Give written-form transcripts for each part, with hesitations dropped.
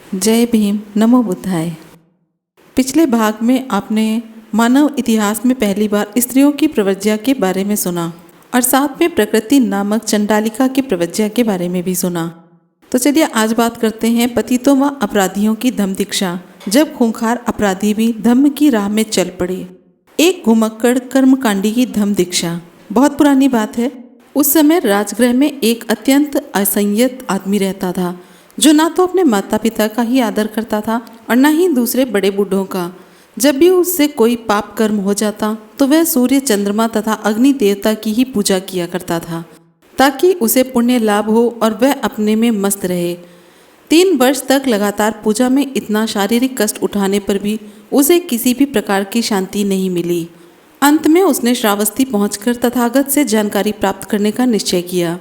जय भीम, नमो बुद्धाय। पिछले भाग में आपने मानव इतिहास में पहली बार स्त्रियों की प्रव्रज्या के बारे में सुना और साथ में प्रकृति नामक चंडालिका की प्रव्रज्या के बारे में भी सुना। तो चलिए आज बात करते हैं पतितों व अपराधियों की धम्म दीक्षा, जब खूंखार अपराधी भी धम्म की राह में चल पड़े। एक घुमक्कड़ कर्मकांडी की धम्म दीक्षा बहुत पुरानी बात है। उस समय राजगृह में एक अत्यंत असंयत आदमी रहता था, जो ना तो अपने माता पिता का ही आदर करता था और न ही दूसरे बड़े बूढ़ों का। जब भी उससे कोई पाप कर्म हो जाता तो वह सूर्य, चंद्रमा तथा अग्नि देवता की ही पूजा किया करता था, ताकि उसे पुण्य लाभ हो और वह अपने में मस्त रहे। 3 वर्ष तक लगातार पूजा में इतना शारीरिक कष्ट उठाने पर भी उसे किसी भी प्रकार की शांति नहीं मिली। अंत में उसने श्रावस्ती पहुंचकर तथागत से जानकारी प्राप्त करने का निश्चय किया।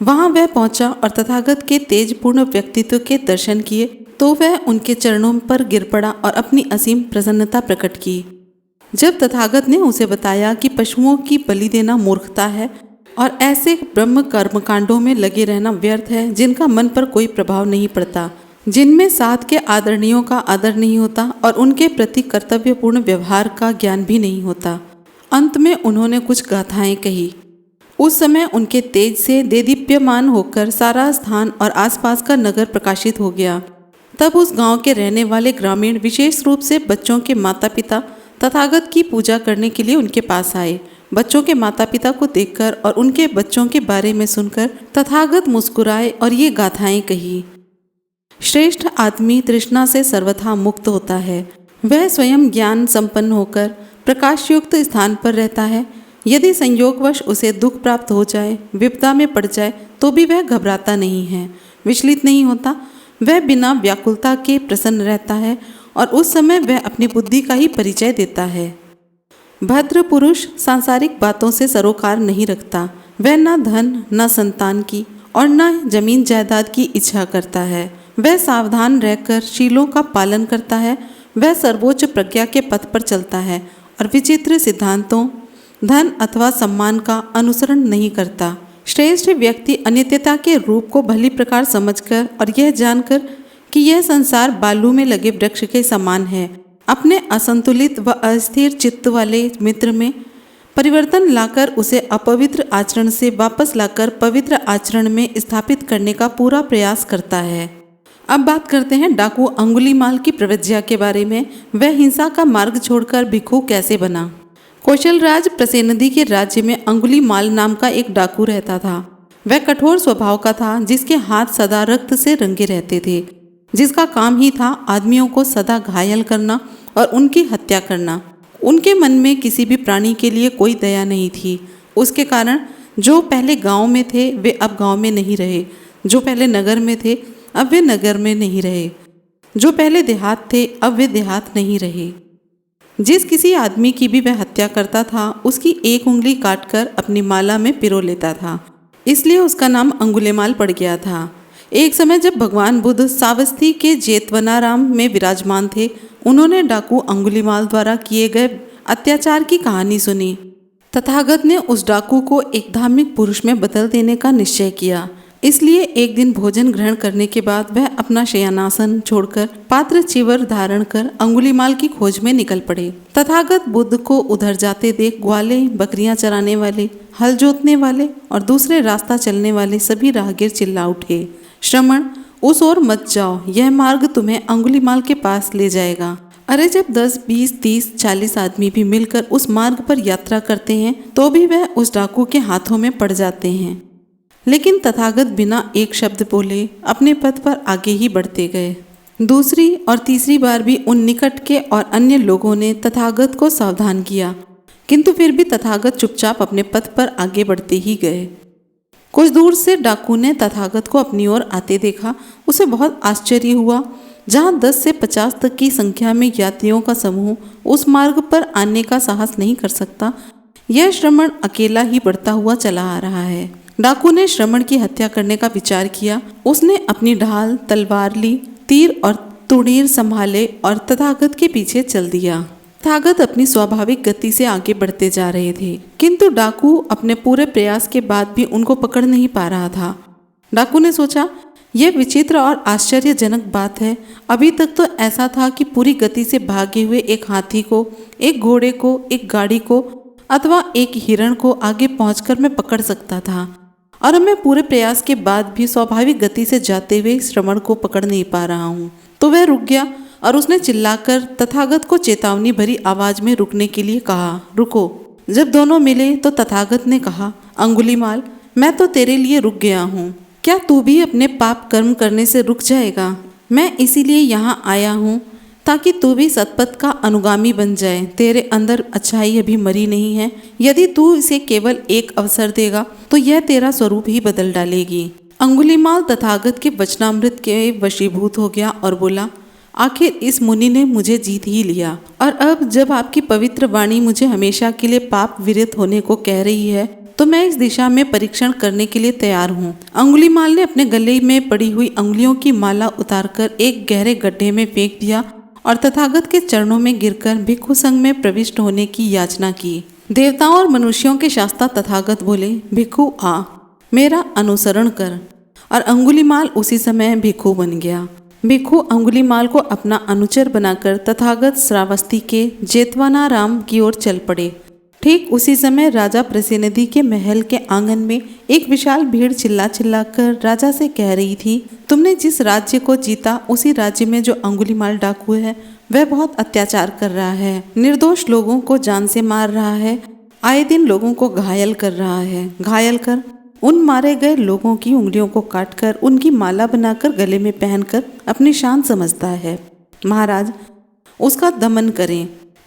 वहां वह पहुंचा और तथागत के तेजपूर्ण व्यक्तित्व के दर्शन किए तो वह उनके चरणों पर गिर पड़ा और अपनी असीम प्रसन्नता प्रकट की। जब तथागत ने उसे बताया कि पशुओं की बलि देना मूर्खता है और ऐसे ब्रह्म कर्मकांडों में लगे रहना व्यर्थ है जिनका मन पर कोई प्रभाव नहीं पड़ता, जिनमें साथ के आदरणीयों का आदर नहीं होता और उनके प्रति कर्तव्यपूर्ण व्यवहार का ज्ञान भी नहीं होता, अंत में उन्होंने कुछ गाथाएं कही। उस समय उनके तेज से देदीप्यमान होकर सारा स्थान और आसपास का नगर प्रकाशित हो गया। तब उस गांव के रहने वाले ग्रामीण, विशेष रूप से बच्चों के माता पिता, तथागत की पूजा करने के लिए उनके पास आए। बच्चों के माता पिता को देखकर और उनके बच्चों के बारे में सुनकर तथागत मुस्कुराए और ये गाथाएं कही। श्रेष्ठ आदमी तृष्णा से सर्वथा मुक्त होता है। वह स्वयं ज्ञान संपन्न होकर प्रकाशयुक्त स्थान पर रहता है। यदि संयोगवश उसे दुख प्राप्त हो जाए, विपदा में पड़ जाए, तो भी वह घबराता नहीं है, विचलित नहीं होता। वह बिना व्याकुलता के प्रसन्न रहता है और उस समय वह अपनी बुद्धि का ही परिचय देता है। भद्र पुरुष सांसारिक बातों से सरोकार नहीं रखता। वह न धन, न संतान की और न जमीन जायदाद की इच्छा करता है। वह सावधान रहकर शीलों का पालन करता है। वह सर्वोच्च प्रज्ञा के पथ पर चलता है और विचित्र सिद्धांतों, धन अथवा सम्मान का अनुसरण नहीं करता। श्रेष्ठ व्यक्ति अनित्यता के रूप को भली प्रकार समझकर और यह जानकर कि यह संसार बालू में लगे वृक्ष के समान है, अपने असंतुलित व अस्थिर चित्त वाले मित्र में परिवर्तन लाकर उसे अपवित्र आचरण से वापस लाकर पवित्र आचरण में स्थापित करने का पूरा प्रयास करता है। अब बात करते हैं डाकू अंगुलीमाल की प्रव्रज्या के बारे में। वह हिंसा का मार्ग छोड़कर भिक्षु कैसे बना। कौशलराज प्रसेनदी के राज्य में अंगुलीमाल नाम का एक डाकू रहता था। वह कठोर स्वभाव का था, जिसके हाथ सदा रक्त से रंगे रहते थे, जिसका काम ही था आदमियों को सदा घायल करना और उनकी हत्या करना। उनके मन में किसी भी प्राणी के लिए कोई दया नहीं थी। उसके कारण जो पहले गांव में थे वे अब गांव में नहीं रहे, जो पहले नगर में थे अब वे नगर में नहीं रहे, जो पहले देहात थे अब वे देहात नहीं रहे। जिस किसी आदमी की भी वह हत्या करता था उसकी एक उंगली काटकर अपनी माला में पिरो लेता था, इसलिए उसका नाम अंगुलीमाल पड़ गया था। एक समय जब भगवान बुद्ध सावस्ती के जेतवनाराम में विराजमान थे, उन्होंने डाकू अंगुलीमाल द्वारा किए गए अत्याचार की कहानी सुनी। तथागत ने उस डाकू को एक धार्मिक पुरुष में बदल देने का निश्चय किया। इसलिए एक दिन भोजन ग्रहण करने के बाद वह अपना शयनासन छोड़कर पात्र चिवर धारण कर अंगुलीमाल की खोज में निकल पड़े। तथागत बुद्ध को उधर जाते देख ग्वाले, बकरियां चराने वाले, हल जोतने वाले और दूसरे रास्ता चलने वाले सभी राहगीर चिल्ला उठे, श्रमण, उस ओर मत जाओ, यह मार्ग तुम्हें अंगुलीमाल के पास ले जाएगा। अरे जब 10, 20, 30, 40 आदमी भी मिलकर उस मार्ग पर यात्रा करते हैं तो भी वह उस डाकू के हाथों में पड़ जाते हैं। लेकिन तथागत बिना एक शब्द बोले अपने पथ पर आगे ही बढ़ते गए। दूसरी और तीसरी बार भी उन निकट के और अन्य लोगों ने तथागत को सावधान किया, किंतु फिर भी तथागत चुपचाप अपने पथ पर आगे बढ़ते ही गए। कुछ दूर से डाकू ने तथागत को अपनी ओर आते देखा। उसे बहुत आश्चर्य हुआ। जहाँ 10 से 50 तक की संख्या में यात्रियों का समूह उस मार्ग पर आने का साहस नहीं कर सकता, यह श्रमण अकेला ही बढ़ता हुआ चला आ रहा है। डाकू ने श्रमण की हत्या करने का विचार किया। उसने अपनी ढाल, तलवार ली, तीर और तुड़ीर संभाले और तथागत के पीछे चल दिया। तथागत अपनी स्वाभाविक गति से आगे बढ़ते जा रहे थे, किंतु डाकू अपने पूरे प्रयास के बाद भी उनको पकड़ नहीं पा रहा था। डाकू ने सोचा यह विचित्र और आश्चर्यजनक बात है। अभी तक तो ऐसा था कि पूरी गति से भागे हुए एक हाथी को, एक घोड़े को, एक गाड़ी को अथवा एक हिरण को आगे पहुंचकर मैं पकड़ सकता था, और अब मैं पूरे प्रयास के बाद भी स्वाभाविक गति से जाते हुए श्रवण को पकड़ नहीं पा रहा हूँ। तो वह रुक गया और उसने चिल्लाकर तथागत को चेतावनी भरी आवाज में रुकने के लिए कहा, रुको। जब दोनों मिले तो तथागत ने कहा, अंगुलीमाल, मैं तो तेरे लिए रुक गया हूँ। क्या तू भी अपने पाप कर्म करने से रुक जाएगा? मैं इसीलिए यहाँ आया हूँ ताकि तू भी सतपथ का अनुगामी बन जाए। तेरे अंदर अच्छाई अभी मरी नहीं है। यदि तू इसे केवल एक अवसर देगा तो यह तेरा स्वरूप ही बदल डालेगी। अंगुलीमाल तथागत के वचनामृत के वशीभूत हो गया और बोला, आखिर इस मुनि ने मुझे जीत ही लिया, और अब जब आपकी पवित्र वाणी मुझे हमेशा के लिए पाप विरत होने को कह रही है तो मैं इस दिशा में परीक्षण करने के लिए तैयार हूँ। अंगुलीमाल ने अपने गले में पड़ी हुई अंगुलियों की माला उतारकर एक गहरे गड्ढे में फेंक दिया और तथागत के चरणों में गिरकर भिक्षु संघ में प्रविष्ट होने की याचना की। देवताओं और मनुष्यों के शास्ता तथागत बोले, भिक्षु आ, मेरा अनुसरण कर। और अंगुलीमाल उसी समय भिक्षु बन गया। भिक्षु अंगुलीमाल को अपना अनुचर बनाकर तथागत श्रावस्ती के जेतवनाराम की ओर चल पड़े। ठीक उसी समय राजा प्रसेनदी के महल के आंगन में एक विशाल भीड़ चिल्ला चिल्लाकर राजा से कह रही थी, तुमने जिस राज्य को जीता उसी राज्य में जो अंगुलीमाल डाकू है वह बहुत अत्याचार कर रहा है, निर्दोष लोगों को जान से मार रहा है, आए दिन लोगों को घायल कर रहा है। घायल कर उन मारे गए लोगों की उंगलियों को काटकर उनकी माला बनाकर गले में पहनकर अपनी शान समझता है। महाराज, उसका दमन करें।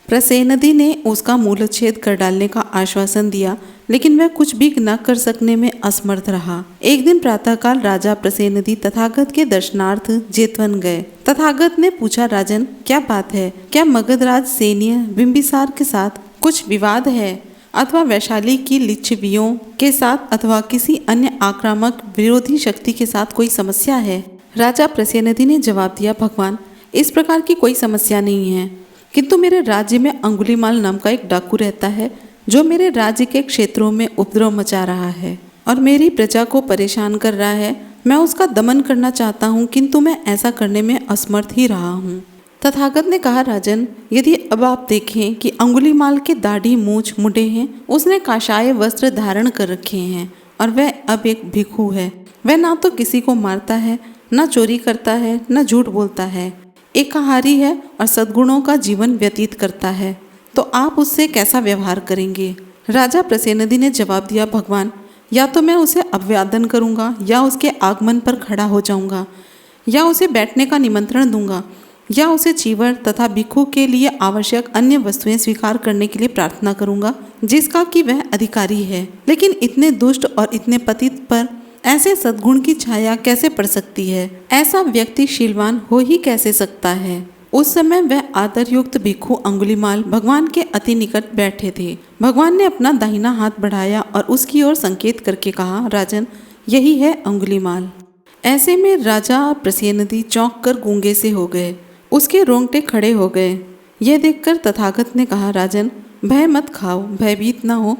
प्रसेनदी ने उसका मूलच्छेद कर डालने का आश्वासन दिया, लेकिन वह कुछ भी न कर सकने में असमर्थ रहा। एक दिन प्रातःकाल राजा प्रसेनदी तथागत के दर्शनार्थ जेतवन गए। तथागत ने पूछा, राजन, क्या बात है? क्या मगधराज सैन्य बिंबिसार के साथ कुछ विवाद है, अथवा वैशाली की लिच्छवियों के साथ, अथवा किसी अन्य आक्रामक विरोधी शक्ति के साथ कोई समस्या है? राजा प्रसेनदी ने जवाब दिया, भगवान, इस प्रकार की कोई समस्या नहीं है, किंतु मेरे राज्य में अंगुलीमाल नाम का एक डाकू रहता है जो मेरे राज्य के क्षेत्रों में उपद्रव मचा रहा है और मेरी प्रजा को परेशान कर रहा है। मैं उसका दमन करना चाहता हूँ, किंतु मैं ऐसा करने में असमर्थ ही रहा हूँ। तथागत ने कहा, राजन, यदि अब आप देखें कि अंगुलीमाल के दाढ़ी मूछ मुंडे हैं, उसने काशाय वस्त्र धारण कर रखे हैं और वह अब एक भिक्षु है। वह ना तो किसी को मारता है, न चोरी करता है, न झूठ बोलता है, एकाहारी है और सद्गुणों का जीवन व्यतीत करता है, तो आप उससे कैसा व्यवहार करेंगे? राजा प्रसेनदी ने जवाब दिया, भगवान, या तो मैं उसे अभिवादन करूंगा, या उसके आगमन पर खड़ा हो जाऊंगा, या उसे बैठने का निमंत्रण दूंगा, या उसे चीवर तथा भिक्षु के लिए आवश्यक अन्य वस्तुएं स्वीकार करने के लिए प्रार्थना करूंगा जिसका कि वह अधिकारी है। लेकिन इतने दुष्ट और इतने पतित पर ऐसे सद्गुण की छाया कैसे पड़ सकती है? ऐसा व्यक्ति शीलवान हो ही कैसे सकता है? उस समय वह आदरयुक्त भिक्षु अंगुलीमाल भगवान के अति निकट बैठे थे। भगवान ने अपना दाहिना हाथ बढ़ाया और उसकी ओर संकेत करके कहा, राजन, यही है अंगुलीमाल। ऐसे में राजा प्रसेनदी चौंक कर गूंगे से हो गए, उसके रोंगटे खड़े हो गए। यह देखकर तथागत ने कहा, राजन, भय मत खाओ, भयभीत न हो,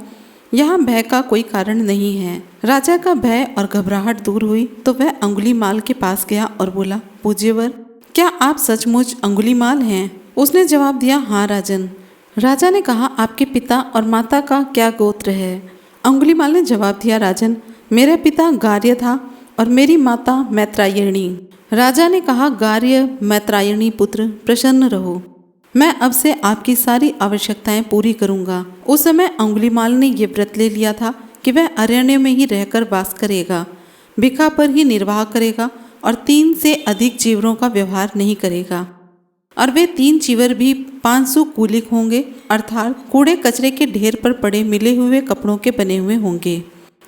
यहाँ भय का कोई कारण नहीं है। राजा का भय और घबराहट दूर हुई तो वह अंगुलीमाल के पास गया और बोला, पूज्यवर, क्या आप सचमुच अंगुलीमाल हैं? उसने जवाब दिया, हाँ राजन। राजा ने कहा, आपके पिता और माता का क्या गोत्र है? अंगुलीमाल ने जवाब दिया, राजन, मेरा पिता गार्य था और मेरी माता मैत्रायणी। राजा ने कहा, गार्य मैत्रायणी पुत्र, प्रसन्न रहो, मैं अब से आपकी सारी आवश्यकताएं पूरी करूंगा। उस समय अंगुलीमाल ने यह व्रत ले लिया था कि वह अरण्य में ही रहकर वास करेगा, भिक्षा पर ही निर्वाह करेगा और 3 से अधिक चीवरों का व्यवहार नहीं करेगा, और वे 3 चीवर भी 500 कूलिक होंगे, अर्थात कूड़े कचरे के ढेर पर पड़े मिले हुए कपड़ों के बने हुए होंगे।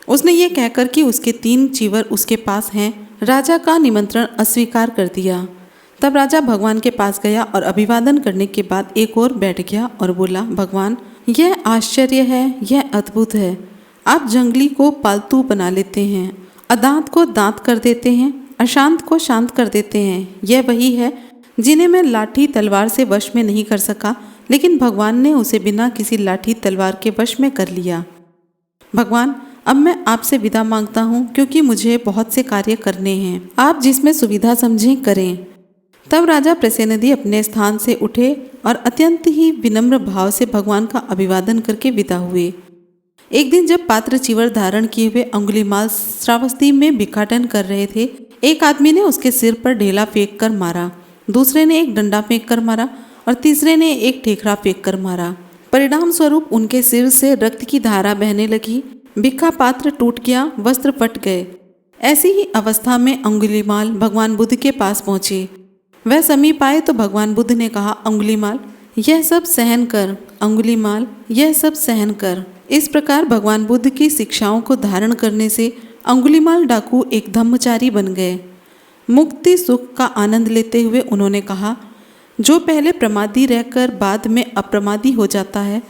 उसने ये कहकर कि उसके 3 चीवर उसके पास हैं, राजा का निमंत्रण अस्वीकार कर दिया। तब राजा भगवान के पास गया और अभिवादन करने के बाद एक ओर बैठ गया और बोला, भगवान, यह आश्चर्य है, यह अद्भुत है। आप जंगली को पालतू बना लेते हैं, अदांत को दांत कर देते हैं, अशांत को शांत कर देते हैं। यह वही है जिन्हें मैं लाठी तलवार से वश में नहीं कर सका, लेकिन भगवान ने उसे बिना किसी लाठी तलवार के वश में कर लिया। भगवान, अब मैं आपसे विदा मांगता हूँ, क्योंकि मुझे बहुत से कार्य करने हैं। आप जिसमें सुविधा समझें करें। तब राजा प्रसेनदी अपने स्थान से उठे और अत्यंत ही विनम्र भाव से भगवान का अभिवादन करके विदा हुए। एक दिन जब पात्र चिवर धारण किए हुए अंगुलीमाल श्रावस्ती में भिक्षाटन कर रहे थे, एक आदमी ने उसके सिर पर ढेला फेंक कर मारा, दूसरे ने एक डंडा फेंक कर मारा और तीसरे ने एक ठेकरा फेंक कर मारा। परिणाम स्वरूप उनके सिर से रक्त की धारा बहने लगी, भिक्षा पात्र टूट गया, वस्त्र फट गए। ऐसी ही अवस्था में अंगुलीमाल भगवान बुद्ध के पास पहुंचे। वह समीप आए तो भगवान बुद्ध ने कहा, अंगुलीमाल यह सब सहन कर, अंगुलीमाल यह सब सहन कर। इस प्रकार भगवान बुद्ध की शिक्षाओं को धारण करने से अंगुलीमाल डाकू एक धम्मचारी बन गए। मुक्ति सुख का आनंद लेते हुए उन्होंने कहा, जो पहले प्रमादी रहकर बाद में अप्रमादी हो जाता है,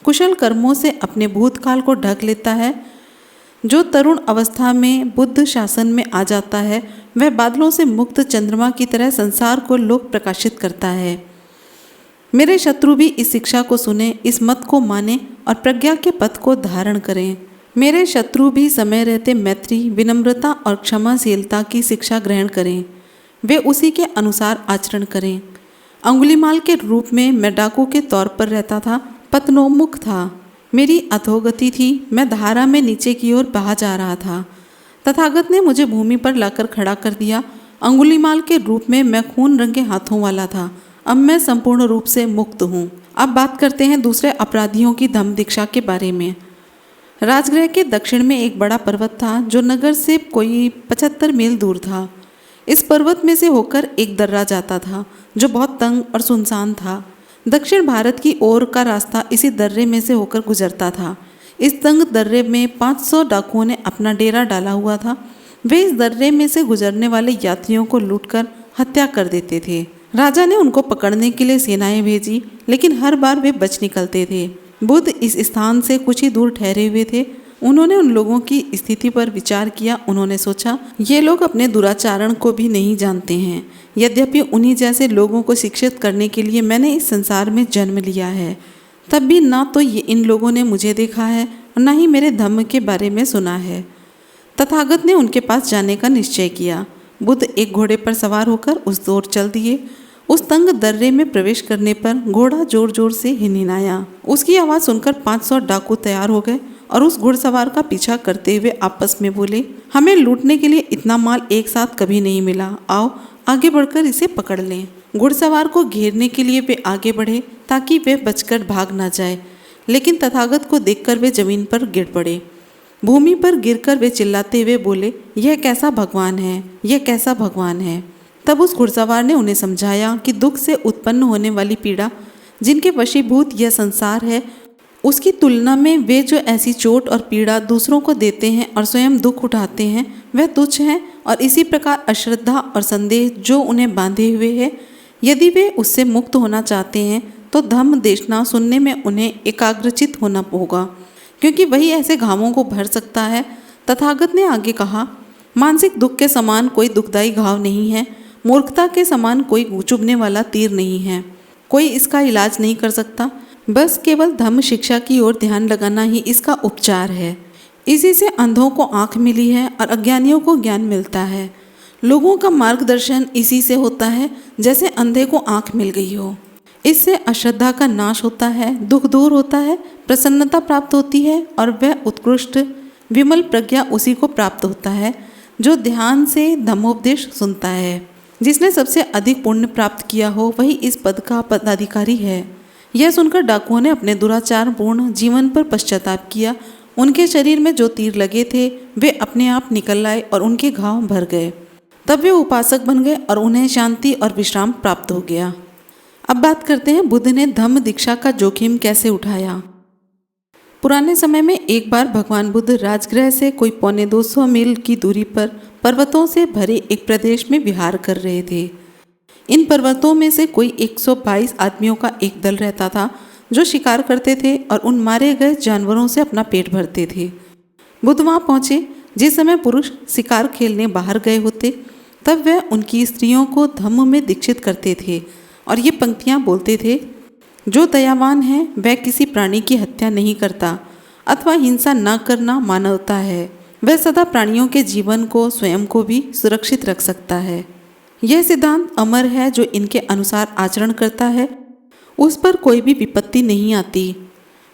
कुशल कर्मों से अपने भूतकाल को ढक लेता है, जो तरुण अवस्था में बुद्ध शासन में आ जाता है, वह बादलों से मुक्त चंद्रमा की तरह संसार को लोक प्रकाशित करता है। मेरे शत्रु भी इस शिक्षा को सुने, इस मत को माने और प्रज्ञा के पथ को धारण करें। मेरे शत्रु भी समय रहते मैत्री, विनम्रता और क्षमाशीलता की शिक्षा ग्रहण करें, वे उसी के अनुसार आचरण करें। अंगुलीमाल के रूप में मैं डाकू के तौर पर रहता था, पतनोन्मुख था, मेरी अधोगति थी, मैं धारा में नीचे की ओर बहा जा रहा था। तथागत ने मुझे भूमि पर लाकर खड़ा कर दिया। अंगुलीमाल के रूप में मैं खून रंगे हाथों वाला था, अब मैं संपूर्ण रूप से मुक्त हूँ। अब बात करते हैं दूसरे अपराधियों की धम्म दीक्षा के बारे में। राजगृह के दक्षिण में एक बड़ा पर्वत था, जो नगर से कोई 75 मील दूर था। इस पर्वत में से होकर एक दर्रा जाता था, जो बहुत तंग और सुनसान था। दक्षिण भारत की ओर का रास्ता इसी दर्रे में से होकर गुजरता था। इस तंग दर्रे में 500 डाकुओं ने अपना डेरा डाला हुआ था। वे इस दर्रे में से गुजरने वाले यात्रियों को लूटकर हत्या कर देते थे। राजा ने उनको पकड़ने के लिए सेनाएं भेजी, लेकिन हर बार वे बच निकलते थे। बुद्ध इस स्थान से कुछ ही दूर ठहरे हुए थे। उन्होंने उन लोगों की स्थिति पर विचार किया। उन्होंने सोचा, ये लोग अपने दुराचरण को भी नहीं जानते हैं। यद्यपि उन्हीं जैसे लोगों को शिक्षित करने के लिए मैंने इस संसार में जन्म लिया है, तब भी ना तो ये इन लोगों ने मुझे देखा है और ना ही मेरे धम्म के बारे में सुना है। तथागत ने उनके पास जाने का निश्चय किया। बुद्ध एक घोड़े पर सवार होकर उस ओर चल दिए। उस तंग दर्रे में प्रवेश करने पर घोड़ा जोर जोर से हिनहिनाया। उसकी आवाज़ सुनकर 500 डाकू तैयार हो गए और उस घुड़सवार का पीछा करते हुए आपस में बोले, हमें लूटने के लिए इतना माल एक साथ कभी नहीं मिला, आओ आगे बढ़कर इसे पकड़ लें। घुड़सवार को घेरने के लिए वे आगे बढ़े ताकि वे बचकर भाग ना जाए, लेकिन तथागत को देखकर वे जमीन पर गिर पड़े। भूमि पर गिरकर वे चिल्लाते हुए बोले, यह कैसा भगवान है, यह कैसा भगवान है। तब उस घुड़सवार ने उन्हें समझाया कि दुख से उत्पन्न होने वाली पीड़ा, जिनके वशीभूत यह संसार है, उसकी तुलना में वे जो ऐसी चोट और पीड़ा दूसरों को देते हैं और स्वयं दुख उठाते हैं, वह तुच्छ हैं। और इसी प्रकार अश्रद्धा और संदेह जो उन्हें बांधे हुए है, यदि वे उससे मुक्त होना चाहते हैं तो धम्म देशना सुनने में उन्हें एकाग्रचित होना होगा, क्योंकि वही ऐसे घावों को भर सकता है। तथागत ने आगे कहा, मानसिक दुख के समान कोई दुखदायी घाव नहीं है, मूर्खता के समान कोई चुभने वाला तीर नहीं है, कोई इसका इलाज नहीं कर सकता। बस केवल धम्म शिक्षा की ओर ध्यान लगाना ही इसका उपचार है। इसी से अंधों को आँख मिली है और अज्ञानियों को ज्ञान मिलता है। लोगों का मार्गदर्शन इसी से होता है, जैसे अंधे को आँख मिल गई हो। इससे अश्रद्धा का नाश होता है, दुख दूर होता है, प्रसन्नता प्राप्त होती है और वह उत्कृष्ट विमल प्रज्ञा उसी को प्राप्त होता है जो ध्यान से धम्मोपदेश सुनता है। जिसने सबसे अधिक पुण्य प्राप्त किया हो, वही इस पद का पदाधिकारी है। यह सुनकर डाकुओं ने अपने दुराचार पूर्ण जीवन पर पश्चाताप किया। उनके शरीर में जो तीर लगे थे वे अपने आप निकल आए और उनके घाव भर गए। तब वे उपासक बन गए और उन्हें शांति और विश्राम प्राप्त हो गया। अब बात करते हैं बुद्ध ने धम्म दीक्षा का जोखिम कैसे उठाया। पुराने समय में एक बार भगवान बुद्ध राजगृह से कोई 250 मील की दूरी पर पर्वतों से भरे एक प्रदेश में विहार कर रहे थे। इन पर्वतों में से कोई 122 आदमियों का एक दल रहता था, जो शिकार करते थे और उन मारे गए जानवरों से अपना पेट भरते थे। बुद्ध वहाँ पहुँचे जिस समय पुरुष शिकार खेलने बाहर गए होते। तब वह उनकी स्त्रियों को धम्म में दीक्षित करते थे और ये पंक्तियाँ बोलते थे, जो दयावान है वह किसी प्राणी की हत्या नहीं करता, अथवा हिंसा न करना मानवता है। वह सदा प्राणियों के जीवन को, स्वयं को भी सुरक्षित रख सकता है। यह सिद्धांत अमर है, जो इनके अनुसार आचरण करता है उस पर कोई भी विपत्ति नहीं आती।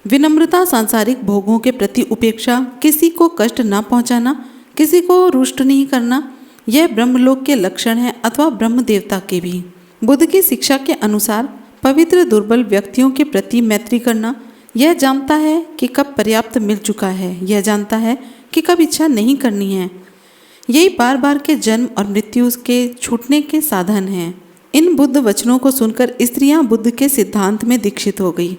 विनम्रता, सांसारिक भोगों के प्रति उपेक्षा, किसी को कष्ट न पहुंचाना, किसी को रुष्ट नहीं करना, यह ब्रह्मलोक के लक्षण है अथवा ब्रह्म देवता के भी। बुद्ध की शिक्षा के अनुसार पवित्र दुर्बल व्यक्तियों के प्रति मैत्री करना, यह जानता है कि कब पर्याप्त मिल चुका है, यह जानता है कि कब इच्छा नहीं करनी है। यही बार बार के जन्म और मृत्यु के छूटने के साधन हैं। इन बुद्ध वचनों को सुनकर स्त्रियां बुद्ध के सिद्धांत में दीक्षित हो गई।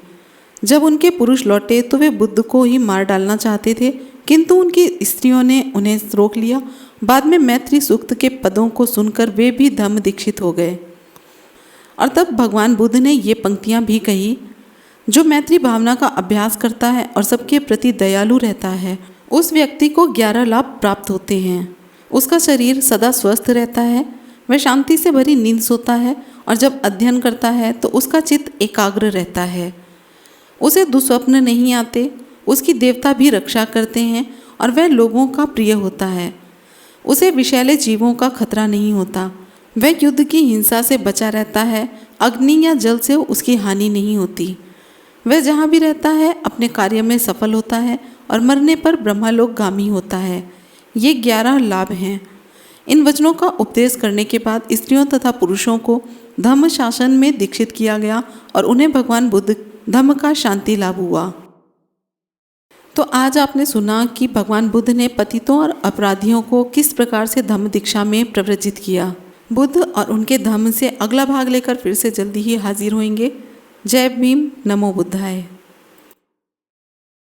जब उनके पुरुष लौटे तो वे बुद्ध को ही मार डालना चाहते थे, किंतु उनकी स्त्रियों ने उन्हें रोक लिया। बाद में मैत्री सूक्त के पदों को सुनकर वे भी धम्म दीक्षित हो गए। और तब भगवान बुद्ध ने ये पंक्तियाँ भी कही, जो मैत्री भावना का अभ्यास करता है और सबके प्रति दयालु रहता है, उस व्यक्ति को 11 लाभ प्राप्त होते हैं। उसका शरीर सदा स्वस्थ रहता है, वह शांति से भरी नींद सोता है, और जब अध्ययन करता है तो उसका चित्त एकाग्र रहता है। उसे दुस्वप्न नहीं आते, उसकी देवता भी रक्षा करते हैं और वह लोगों का प्रिय होता है। उसे विषैले जीवों का खतरा नहीं होता। वह युद्ध की हिंसा से बचा रहता है, अग्नि या जल से उसकी हानि नहीं होती। वह जहाँ भी रहता है अपने कार्य में सफल होता है और मरने पर ब्रह्मलोकगामी होता है। ये 11 लाभ हैं। इन वचनों का उपदेश करने के बाद स्त्रियों तथा पुरुषों को धम्म शासन में दीक्षित किया गया और उन्हें भगवान बुद्ध धम्म का शांति लाभ हुआ। तो आज आपने सुना कि भगवान बुद्ध ने पतितों और अपराधियों को किस प्रकार से धम्म दीक्षा में प्रव्रजित किया। बुद्ध और उनके धम्म से अगला भाग लेकर फिर से जल्दी ही हाजिर होंगे। जय भीम, नमो बुद्धाय।